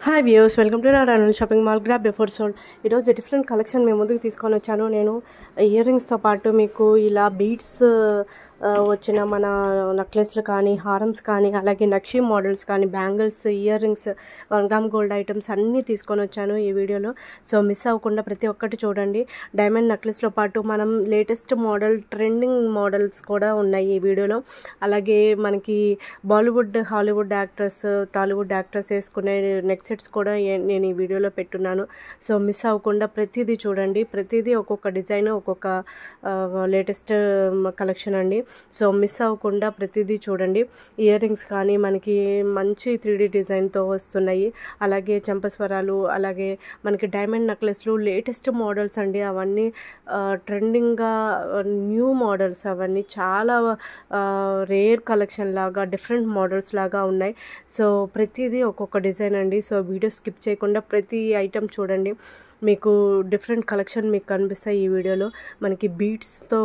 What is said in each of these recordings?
Hi views, welcome to Narayana shopping mall. Grab before sold. ఈరోజు different collection మేము ముందుకు తీసుకొని వచ్చాను. నేను ఇయర్ రింగ్స్తో పాటు మీకు ఇలా బీడ్స్ వచ్చిన మన నెక్లెస్లు కానీ, హారమ్స్ కానీ, అలాగే నక్షి మోడల్స్ కానీ, bangles, ear rings, 1 gram gold items అన్నీ తీసుకొని వచ్చాను ఈ వీడియోలో. సో మిస్ అవ్వకుండా ప్రతి ఒక్కటి చూడండి. డైమండ్ నెక్లెస్లో పాటు మనం లేటెస్ట్ మోడల్, ట్రెండింగ్ మోడల్స్ కూడా ఉన్నాయి ఈ వీడియోలో. అలాగే మనకి Bollywood, Hollywood actress, Tollywood actress వేసుకునే నెక్ సెట్స్ కూడా నేను ఈ వీడియోలో పెట్టున్నాను. సో మిస్ అవ్వకుండా ప్రతిదీ చూడండి. ప్రతిదీ ఒక్కొక్క డిజైన్, ఒక్కొక్క లేటెస్ట్ కలెక్షన్ అండి. సో మిస్ అవ్వకుండా ప్రతిదీ చూడండి. ఇయర్ రింగ్స్ కానీ మనకి మంచి 3D డిజైన్తో వస్తున్నాయి. అలాగే చెంపస్వరాలు, అలాగే మనకి డైమండ్ నెక్లెస్లు లేటెస్ట్ మోడల్స్ అండి. అవన్నీ ట్రెండింగ్గా న్యూ మోడల్స్, అవన్నీ చాలా రేర్ కలెక్షన్ లాగా, డిఫరెంట్ మోడల్స్ లాగా ఉన్నాయి. సో ప్రతిదీ ఒక్కొక్క డిజైన్ అండి. సో వీడియో స్కిప్ చేయకుండా ప్రతి ఐటెం చూడండి. మీకు డిఫరెంట్ కలెక్షన్ మీకు కనిపిస్తాయి ఈ వీడియోలో. మనకి బీడ్స్తో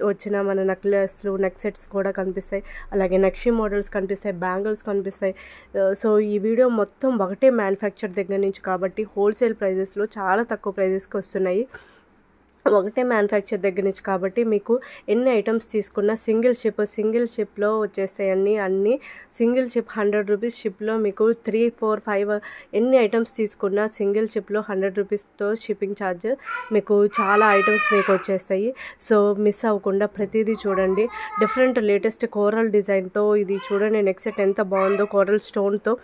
వచ్చిన మన నెక్లెస్లు, నెక్ సెట్స్ కూడా కనిపిస్తాయి. అలాగే నక్షి మోడల్స్ కనిపిస్తాయి, బ్యాంగిల్స్ కనిపిస్తాయి. సో ఈ వీడియో మొత్తం ఒకటే మ్యానుఫ్యాక్చర్ దగ్గర నుంచి కాబట్టి హోల్సేల్ ప్రైజెస్లో చాలా తక్కువ ప్రైజెస్కి వస్తున్నాయి. ఒకటే మ్యానుఫ్యాక్చర్ దగ్గర నుంచి కాబట్టి మీకు ఎన్ని ఐటమ్స్ తీసుకున్నా సింగిల్ షిప్లో వచ్చేస్తాయి. అన్నీ సింగిల్ షిప్ 100 రూపీస్ షిప్లో మీకు 3, 4, 5 ఎన్ని ఐటమ్స్ తీసుకున్నా సింగిల్ షిప్లో 100 రూపీస్తో షిప్పింగ్ ఛార్జ్ మీకు చాలా ఐటమ్స్ మీకు వచ్చేస్తాయి. సో మిస్ అవ్వకుండా ప్రతిదీ చూడండి. డిఫరెంట్ లేటెస్ట్ కోరల్ డిజైన్తో ఇది చూడండి. నెక్ సెట్ ఎంత బాగుందో, కోరల్ స్టోన్తో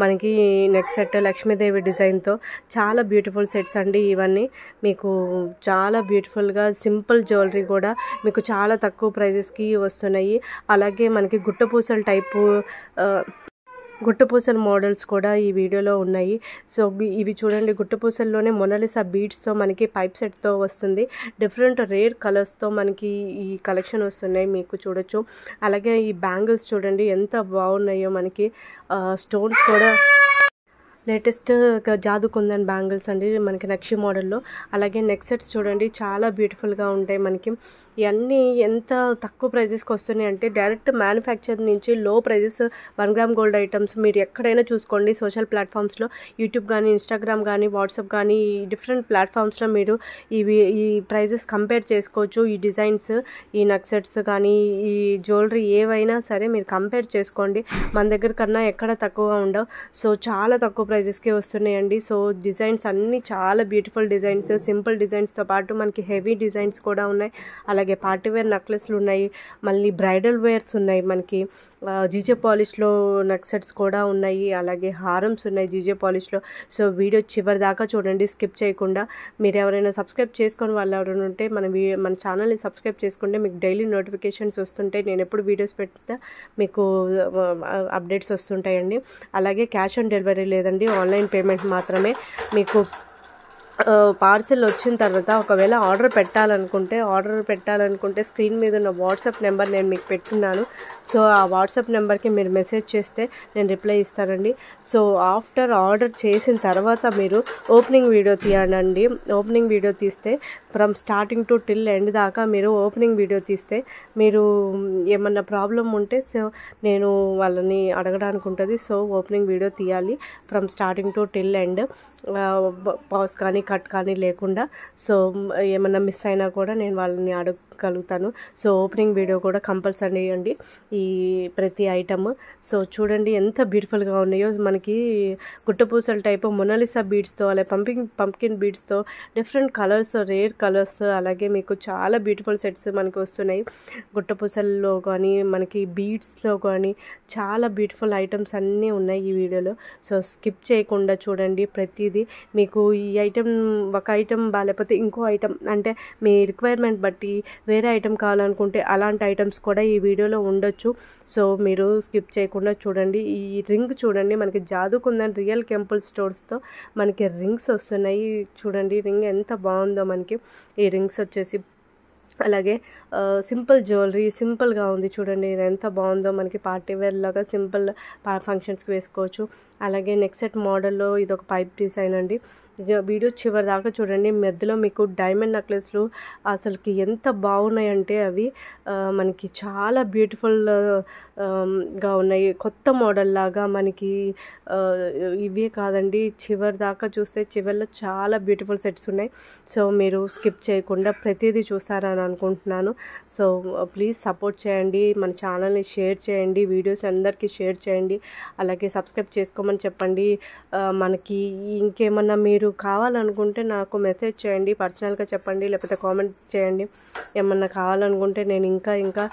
మనకి నెక్ సెట్, లక్ష్మీదేవి డిజైన్తో చాలా బ్యూటిఫుల్ సెట్స్ అండి ఇవన్నీ. మీకు చాలా బ్యూటిఫుల్గా సింపుల్ జ్యువెలరీ కూడా మీకు చాలా తక్కువ ప్రైజెస్కి వస్తున్నాయి. అలాగే మనకి గుట్టపూసల టైపు, గుట్టపూసల మోడల్స్ కూడా ఈ వీడియోలో ఉన్నాయి. సో ఇవి చూడండి. గుట్టపూసల్లోనే మొనాలిసా బీడ్స్తో మనకి పైప్ సెట్తో వస్తుంది. డిఫరెంట్ రేర్ కలర్స్తో మనకి ఈ కలెక్షన్ వస్తున్నాయి, మీకు చూడొచ్చు. అలాగే ఈ బ్యాంగిల్స్ చూడండి ఎంత బాగున్నాయో. మనకి స్టోన్స్ కూడా లేటెస్ట్ జాదు కుందన్ బ్యాంగిల్స్ అండి మనకి నక్షి మోడల్లో. అలాగే నెక్ సెట్స్ చూడండి చాలా బ్యూటిఫుల్గా ఉంటాయి. మనకి ఇవన్నీ ఎంత తక్కువ ప్రైజెస్కి వస్తున్నాయి అంటే డైరెక్ట్ మ్యానుఫ్యాక్చర్ నుంచి లో ప్రైజెస్ 1 గ్రామ్ గోల్డ్ ఐటమ్స్ మీరు ఎక్కడైనా చూసుకోండి. సోషల్ ప్లాట్ఫామ్స్లో, యూట్యూబ్ కానీ, ఇన్స్టాగ్రామ్ కానీ, వాట్సాప్ కానీ, డిఫరెంట్ ప్లాట్ఫామ్స్లో మీరు ఈ ప్రైజెస్ కంపేర్ చేసుకోవచ్చు. ఈ డిజైన్స్, ఈ నెక్ సెట్స్ కానీ, ఈ జ్యువెలరీ ఏవైనా సరే మీరు కంపేర్ చేసుకోండి. మన దగ్గర కన్నా ఎక్కడ తక్కువగా ఉండవు. సో చాలా తక్కువ ప్రైజెస్కి వస్తున్నాయండి. సో డిజైన్స్ అన్నీ చాలా బ్యూటిఫుల్ డిజైన్స్, సింపుల్ డిజైన్స్తో పాటు మనకి హెవీ డిజైన్స్ కూడా ఉన్నాయి. అలాగే పార్టీవేర్ నెక్లెస్లు ఉన్నాయి, మళ్ళీ బ్రైడల్ వేర్స్ ఉన్నాయి, మనకి జీజే పాలిష్లో నెక్ సెట్స్ కూడా ఉన్నాయి. అలాగే హారమ్స్ ఉన్నాయి జీజే పాలిష్లో. సో వీడియో చివరి దాకా చూడండి స్కిప్ చేయకుండా. మీరు ఎవరైనా సబ్స్క్రైబ్ చేసుకొని వాళ్ళు ఎవరైనా ఉంటే మన ఛానల్ని సబ్స్క్రైబ్ చేసుకుంటే మీకు డైలీ నోటిఫికేషన్స్ వస్తుంటాయి. నేను ఎప్పుడు వీడియోస్ పెడితే మీకు అప్డేట్స్ వస్తుంటాయండి. అలాగే క్యాష్ ఆన్ డెలివరీ లేదండి, ఆన్లైన్ పేమెంట్ మాత్రమే. మీకు పార్సిల్ వచ్చిన తర్వాత ఒకవేళ ఆర్డర్ పెట్టాలనుకుంటే స్క్రీన్ మీద ఉన్న వాట్సాప్ నెంబర్ నేను మీకు పెట్టున్నాను. సో ఆ వాట్సాప్ నెంబర్కి మీరు మెసేజ్ చేస్తే నేను రిప్లై ఇస్తానండి. సో ఆఫ్టర్ ఆర్డర్ చేసిన తర్వాత మీరు ఓపెనింగ్ వీడియో తీయండి. ఓపెనింగ్ వీడియో తీస్తే from starting to till end దాకా మీరు ఓపెనింగ్ వీడియో తీస్తే మీరు ఏమన్నా ప్రాబ్లం ఉంటే సో నేను వాళ్ళని అడగడానికి ఉంటుంది. సో ఓపెనింగ్ వీడియో తీయాలి from starting to till end, pause కానీ కట్ కానీ లేకుండా. సో ఏమన్నా మిస్ అయినా కూడా నేను వాళ్ళని అడగగలుగుతాను. సో ఓపెనింగ్ వీడియో కూడా కంపల్సరీ అండి ఈ ప్రతి ఐటమ్. సో చూడండి ఎంత బ్యూటిఫుల్గా ఉన్నాయో. మనకి గుట్టపూసల టైపు మొనాలిసా బీడ్స్తో, అలాగే పంకిన్ బీడ్స్తో, డిఫరెంట్ కలర్స్, రేర్ కలర్స్, అలాగే మీకు చాలా బ్యూటిఫుల్ సెట్స్ మనకి వస్తున్నాయి. గుట్టపూసల్లో కానీ, మనకి బీడ్స్లో కానీ చాలా బ్యూటిఫుల్ ఐటమ్స్ అన్నీ ఉన్నాయి ఈ వీడియోలో. సో స్కిప్ చేయకుండా చూడండి ప్రతిదీ. మీకు ఈ ఐటెం, ఒక ఐటెం బాగాలేకపోతే ఇంకో ఐటెం, అంటే మీ రిక్వైర్మెంట్ బట్టి వేరే ఐటెం కావాలనుకుంటే అలాంటి ఐటమ్స్ కూడా ఈ వీడియోలో ఉండొచ్చు. సో మీరు స్కిప్ చేయకుండా చూడండి. ఈ రింగ్ చూడండి, మనకి జాదు కుందన్ రియల్ కెంపుల్ స్టోర్స్తో మనకి రింగ్స్ వస్తున్నాయి. చూడండి రింగ్ ఎంత బాగుందో మనకి. ఈ రింగ్స్ వచ్చేసి అలాగే సింపుల్ జ్యువెలరీ, సింపుల్గా ఉంది చూడండి. ఇది ఎంత బాగుందో. మనకి పార్టీ వేర్ లాగా సింపుల్ ఫంక్షన్స్కి వేసుకోవచ్చు. అలాగే నెక్ సెట్ మోడల్లో ఇది ఒక పైప్ డిజైన్ అండి. వీడియో చివరి దాకా చూడండి. మధ్యలో మీకు డైమండ్ నెక్లెస్లు అసలుకి ఎంత బాగున్నాయంటే అవి మనకి చాలా బ్యూటిఫుల్గా ఉన్నాయి. కొత్త మోడల్ లాగా మనకి ఇవే కాదండి, చివరి దాకా చూస్తే చివరిలో చాలా బ్యూటిఫుల్ సెట్స్ ఉన్నాయి. సో మీరు స్కిప్ చేయకుండా ప్రతిదీ చూస్తారని అనుకుంటున్నాను. సో ప్లీజ్ సపోర్ట్ చేయండి, మన ఛానల్ని షేర్ చేయండి, వీడియోస్ అందరికీ షేర్ చేయండి, అలాగే సబ్స్క్రైబ్ చేసుకోమని చెప్పండి. మనకి ఇంకేమన్నా మీరు కావాలనుకుంటే నాకు మెసేజ్ చేయండి, పర్సనల్గా చెప్పండి, లేకపోతే కామెంట్ చేయండి. ఏమన్నా కావాలనుకుంటే నేను ఇంకా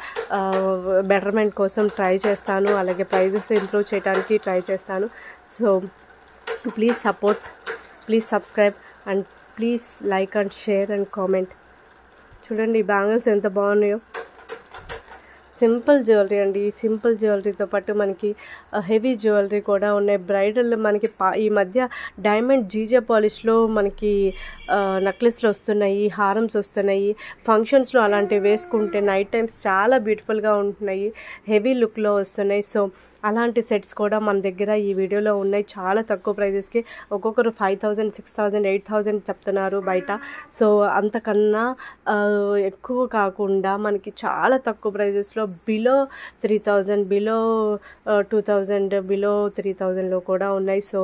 బెటర్మెంట్ కోసం ట్రై చేస్తాను, అలాగే ప్రైజెస్ ఇంప్రూవ్ చేయడానికి ట్రై చేస్తాను. So please support, please subscribe and please like and share and comment. చూడండి ఈ బ్యాంగిల్స్ ఎంత బాగున్నాయో. సింపుల్ జ్యువెలరీ అండి. సింపుల్ జ్యువెలరీతో పాటు మనకి హెవీ జ్యువెలరీ కూడా ఉన్నాయి. బ్రైడల్ మనకి ఈ మధ్య డైమండ్ జీజే పాలిష్లో మనకి నెక్లెస్లు వస్తున్నాయి, హారమ్స్ వస్తున్నాయి. ఫంక్షన్స్లో అలాంటివి వేసుకుంటే నైట్ టైమ్స్ చాలా బ్యూటిఫుల్గా ఉంటున్నాయి, హెవీ లుక్లో వస్తున్నాయి. సో అలాంటి సెట్స్ కూడా మన దగ్గర ఈ వీడియోలో ఉన్నాయి. చాలా తక్కువ ప్రైజెస్కి, ఒక్కొక్కరు 5,000, 6,000, 8,000 చెప్తున్నారు బయట. సో అంతకన్నా ఎక్కువ కాకుండా మనకి చాలా తక్కువ ప్రైజెస్లో బిలో 3,000, బిలో 2,000, బిలో 3,000లో కూడా ఉన్నాయి. సో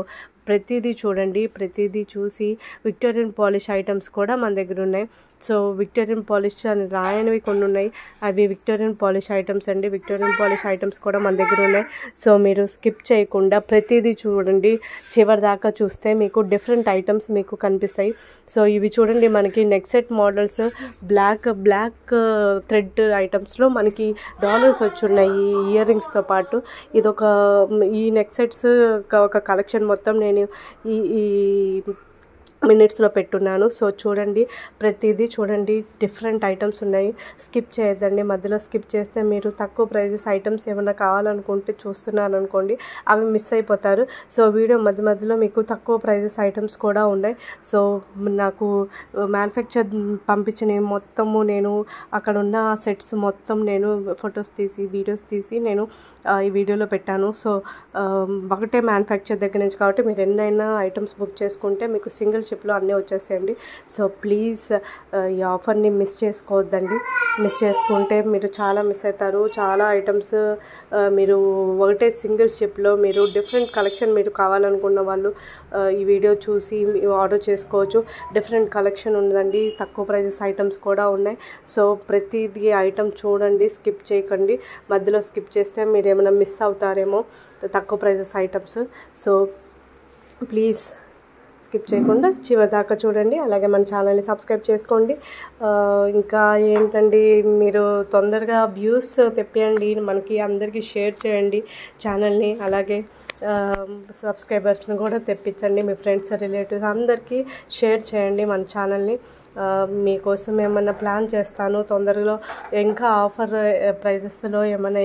ప్రతిదీ చూడండి, ప్రతిదీ చూసి విక్టోరియన్ పాలిష్ ఐటమ్స్ కూడా మన దగ్గర ఉన్నాయి. సో విక్టోరియన్ పాలిష్ అని రాయనివి కొన్ని ఉన్నాయి, అవి విక్టోరియన్ పాలిష్ ఐటమ్స్ అండి. విక్టోరియన్ పాలిష్ ఐటమ్స్ కూడా మన దగ్గర ఉన్నాయి. సో మీరు స్కిప్ చేయకుండా ప్రతిదీ చూడండి, చివరి దాకా చూస్తే మీకు డిఫరెంట్ ఐటమ్స్ మీకు కనిపిస్తాయి. సో ఇవి చూడండి, మనకి neck set models black thread ఐటమ్స్లో మనకి డాలర్స్ వచ్చున్నాయి ఇయర్ రింగ్స్తో పాటు. ఇదొక ఈ నెక్ సెట్స్ ఒక కలెక్షన్ మొత్తం నేను ఈ మినిట్స్లో పెట్టున్నాను. సో చూడండి, ప్రతిదీ చూడండి, డిఫరెంట్ ఐటమ్స్ ఉన్నాయి. స్కిప్ చేయొద్దండి, మధ్యలో స్కిప్ చేస్తే మీరు తక్కువ ప్రైజెస్ ఐటమ్స్ ఏమైనా కావాలనుకుంటే చూస్తున్నారు అనుకోండి, అవి మిస్ అయిపోతారు. సో వీడియో మధ్యలో మీకు తక్కువ ప్రైజెస్ ఐటమ్స్ కూడా ఉన్నాయి. సో నాకు మ్యానుఫ్యాక్చర్ పంపించిన మొత్తము నేను అక్కడ ఉన్న సెట్స్ మొత్తం నేను ఫొటోస్ తీసి వీడియోస్ తీసి నేను ఈ వీడియోలో పెట్టాను. సో ఒకటే మ్యానుఫ్యాక్చర్ దగ్గర నుంచి కాబట్టి మీరు ఎన్నైనా ఐటమ్స్ బుక్ చేసుకుంటే మీకు సింగిల్ షిప్లో అన్నీ వచ్చేసేయండి. సో ప్లీజ్ ఈ ఆఫర్ని మిస్ చేసుకోవద్దండి. మిస్ చేసుకుంటే మీరు చాలా మిస్ అవుతారు. చాలా ఐటమ్స్ మీరు ఒకటే సింగిల్ షిప్లో మీరు డిఫరెంట్ కలెక్షన్ మీరు కావాలనుకున్న వాళ్ళు ఈ వీడియో చూసి ఆర్డర్ చేసుకోవచ్చు. డిఫరెంట్ కలెక్షన్ ఉందండి, తక్కువ ప్రైజెస్ ఐటమ్స్ కూడా ఉన్నాయి. సో ప్రతిదీ ఐటమ్ చూడండి, స్కిప్ చేయకండి. మధ్యలో స్కిప్ చేస్తే మీరు ఏమైనా మిస్ అవుతారేమో తక్కువ prices items. So please skip చేయకుండా చివరి దాకా చూడండి, అలాగే మన ఛానల్ని సబ్స్క్రైబ్ చేసుకోండి. ఇంకా ఏంటండి, మీరు తొందరగా వ్యూస్ తెప్పియండి, మనకి అందరికీ షేర్ చేయండి ఛానల్ని, అలాగే సబ్స్క్రైబర్స్ని కూడా తెప్పించండి. మీ ఫ్రెండ్స్ రిలేటివ్స్ అందరికీ షేర్ చేయండి మన ఛానల్ని. మీకోసం ఏమన్నా ప్లాన్ చేస్తాను తొందరలో, ఇంకా ఆఫర్ ప్రైజెస్లో ఏమైనా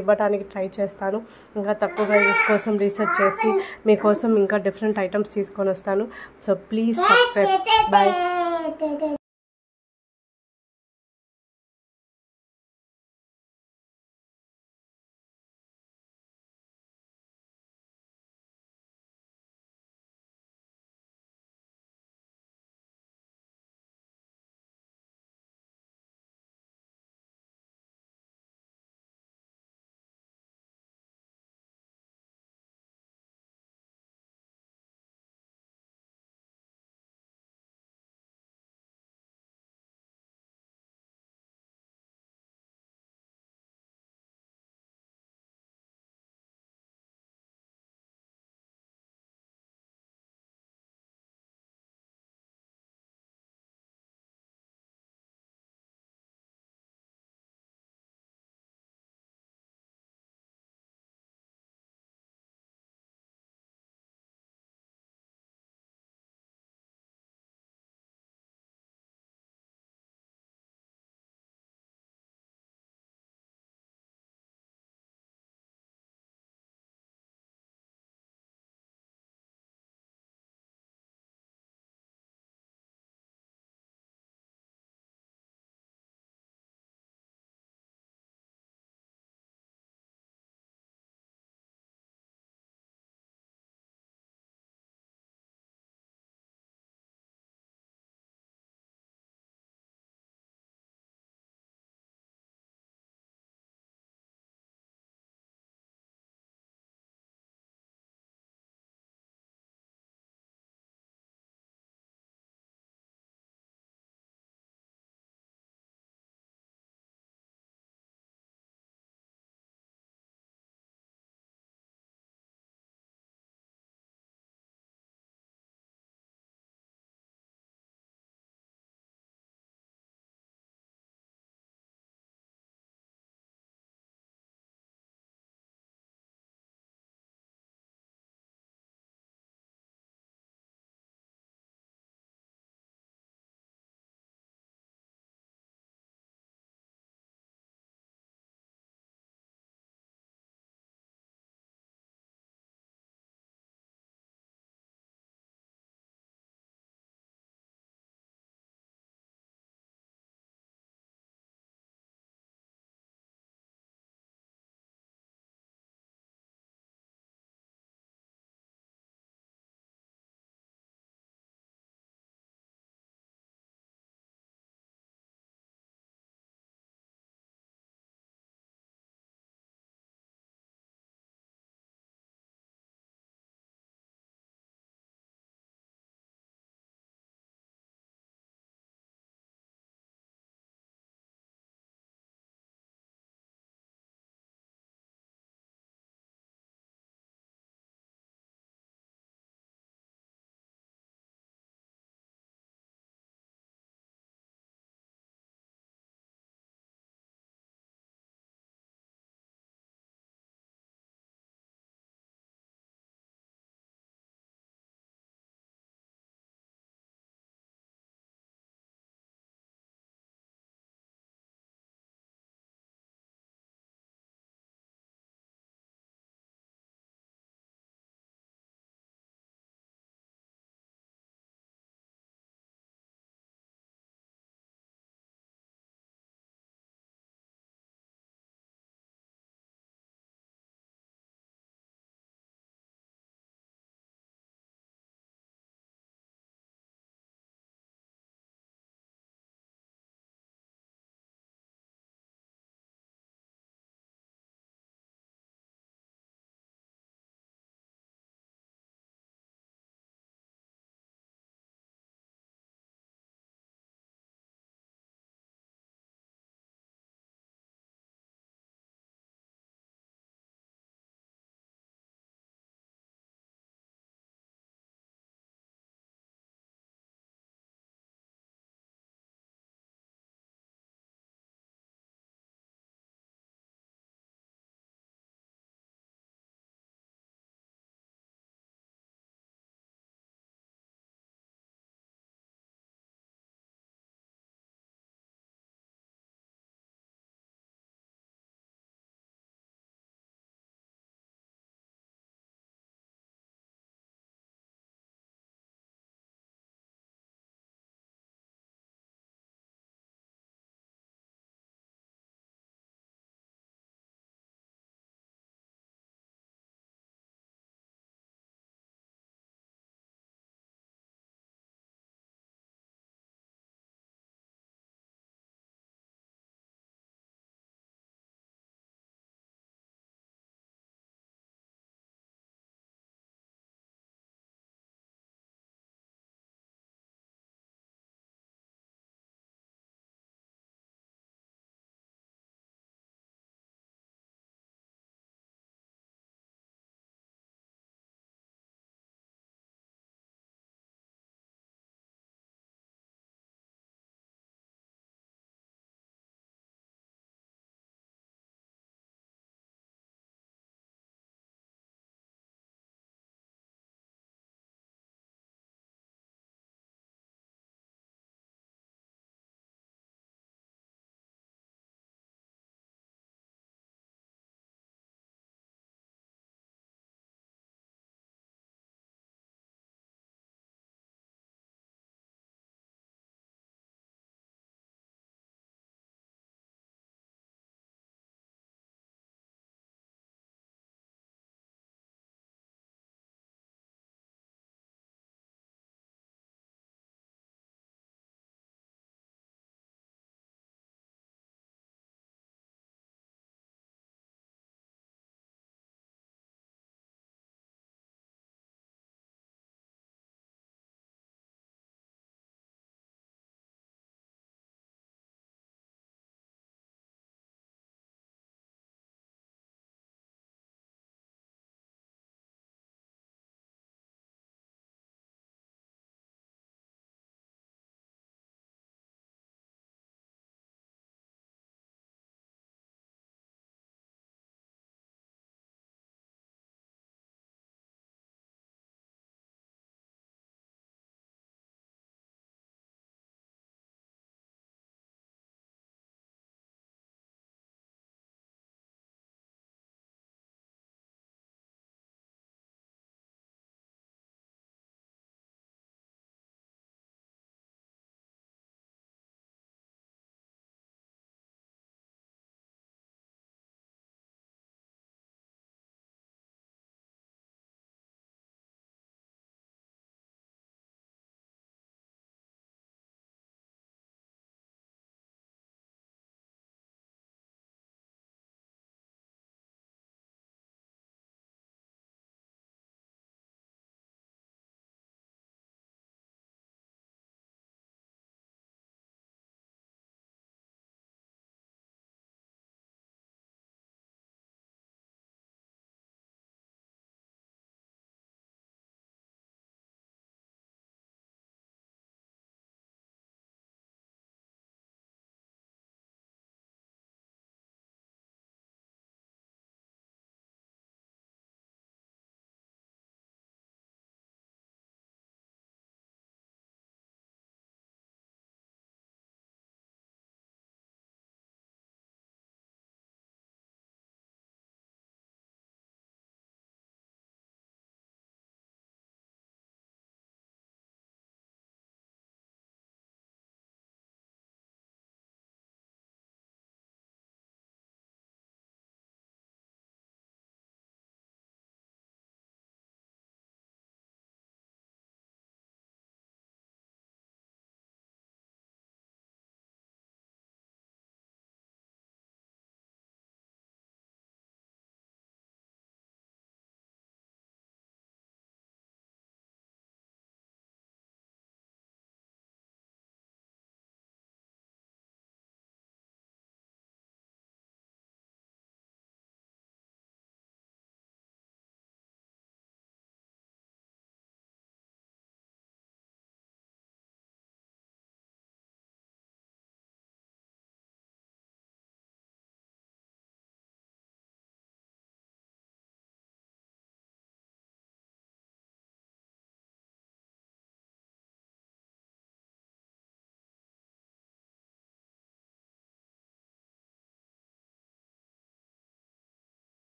ఇవ్వడానికి ట్రై చేస్తాను. ఇంకా తక్కువ ప్రైజెస్ కోసం రీసెర్చ్ చేసి మీకోసం ఇంకా డిఫరెంట్ ఐటమ్స్ తీసుకొని వస్తాను. So please subscribe. బాయ్.